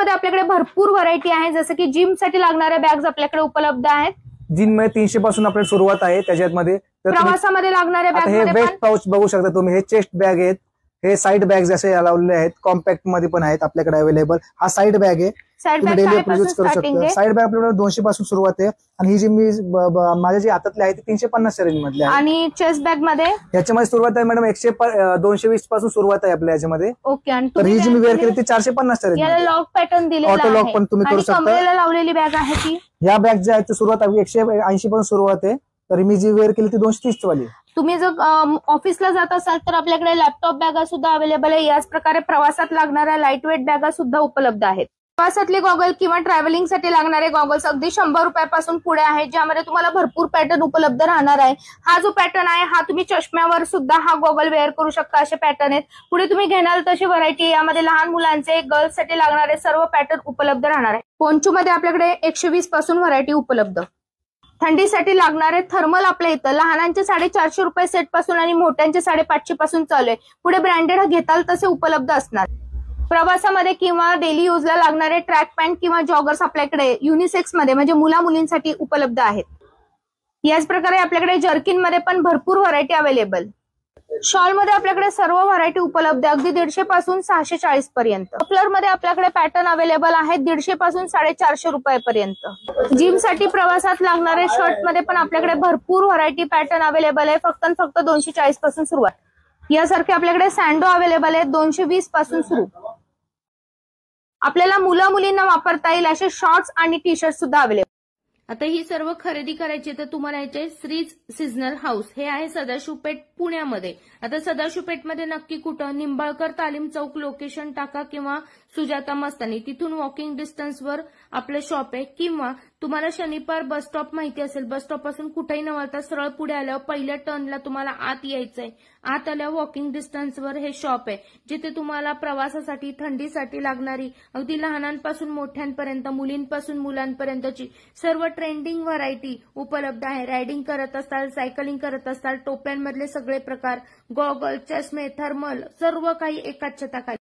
मध्ये आपल्याकडे भरपूर व्हरायटी आहे, जसं की जिम साठी लागणाऱ्या बॅग्स आपल्याकडे उपलब्ध आहेत. जिम मध्ये 300 पासून आपल्याला सुरुवात आहे त्याच्यामध्ये. प्रवासामध्ये लागणाऱ्या बॅग हे वेस्ट पाऊच बघू शकता तुम्ही, हे चेस्ट बॅग आहेत, हे साईड बॅग्स असे लावलेले आहेत, कॉम्पॅक्ट मध्ये पण आहेत आपल्याकडे अवेलेबल. हा साईड बॅग आहे, तुम्ही डेली यूज करू शकता. साईड बॅग आपल्याकडे 200 पासून सुरुवात आहे आणि ही जी मी माझ्या जी हातातली आहे ती 350 रेंज मधली आहे. आणि चेस्ट बॅग मध्ये याच्यामध्ये सुरुवात आहे मॅडम 220 पासून सुरुवात आहे आपल्या याच्यामध्ये. ओके. आणि तर ही जी मी वेअर केली ती 450 रेंज. याला लॉक पॅटर्न दिलेला आहे, ऑटो लॉक पण तुम्ही करू शकता. कमरेला लावलेली बॅग आहे ती. या बॅग ज्या आहेत सुरुवात 180 पासून सुरुवात आहे. तर मी जी वेअर केली ती 230 वाली. तुम्ही जर ऑफिसला जात असाल तर आपल्याकडे लॅपटॉप बॅगा सुद्धा अवेलेबल आहे. याच प्रकारे प्रवासात लागणाऱ्या लाईट वेट बॅगा सुद्धा उपलब्ध आहेत. प्रवासातले गॉगल किंवा ट्रॅव्हलिंग साठी लागणारे गॉगल्स अगदी 100 रुपयापासून पुढे आहेत, ज्यामध्ये तुम्हाला भरपूर पॅटर्न उपलब्ध राहणार आहे. हा जो पॅटर्न आहे हा तुम्ही चष्म्यावर सुद्धा हा गॉगल वेअर करू शकता, असे पॅटर्न आहेत. पुढे तुम्ही घेणार तशी व्हरायटी, यामध्ये लहान मुलांचे गर्ल्स साठी लागणारे सर्व पॅटर्न उपलब्ध राहणार आहे. पोंचो मध्ये आपल्याकडे 120 पासून व्हरायटी उपलब्ध. थंडीसाठी लागणारे थर्मल आपल्या इथं लहानांचे 450 रुपये सेट पासून आणि मोठ्यांचे 550 पासून चालू आहे. पुढे ब्रँडेड घेताल तसे उपलब्ध असणार. प्रवासामध्ये किंवा डेली यूजला लागणारे ट्रॅक पॅन्ट किंवा जॉगर्स आपल्याकडे युनिसेक्स मध्ये म्हणजे मुला मुलींसाठी उपलब्ध आहेत. याच प्रकारे आपल्याकडे जर्किन मध्ये पण भरपूर व्हरायटी अवेलेबल. शॉल मध्ये आपल्याकडे सर्व व्हरायटी उपलब्ध आहे, अगदी 150 पासून 640 पर्यंत. मफलर मध्ये आपल्याकडे पॅटर्न अवेलेबल आहेत 150 पासून 450 रुपयापर्यंत. जिम साठी प्रवासात लागणारे शर्ट मध्ये पण आपल्याकडे भरपूर व्हरायटी पॅटर्न अवेलेबल आहे, फक्त 240 पासून सुरुवात. यासारखे आपल्याकडे सँडो अवेलेबल आहेत 220 पासून सुरू. आपल्याला मुलं मुलींना वापरता येईल असे शॉर्ट्स आणि टी शर्ट सुद्धा अवेलेबल. आता ही सर्व खरेदी करायची तर तुम्हाला याचे श्रीज सीझनल हाऊस हे आहे सदाशिवपेठ पुण्यामध्ये. आता सदाशिवपेठमध्ये नक्की कुठं? निंबाळकर तालीम चौक लोकेशन टाका किंवा सुजाता मस्तानी, तिथून वॉकिंग डिस्टन्सवर आपलं शॉप आहे. किंवा तुम्हाला शनिवार बस स्टॉप माहिती असेल, बस स्टॉप पासून कुठेही न वळता सरळ पुढे आल्यावर पहिल्या टर्नला तुम्हाला आत यायचंय. आत आल्यावर वॉकिंग डिस्टन्सवर हे शॉप आहे, जिथे तुम्हाला प्रवासासाठी थंडीसाठी लागणारी अगदी लहानांपासून मोठ्यांपर्यंत, मुलींपासून मुलांपर्यंतची सर्व ट्रेंडिंग व्हरायटी उपलब्ध आहे. रायडिंग करत असाल, सायकलिंग करत असाल, टोप्यांमधले सगळे प्रकार, गॉगल, चष्मे, थर्मल सर्व काही एकाच छताखाली.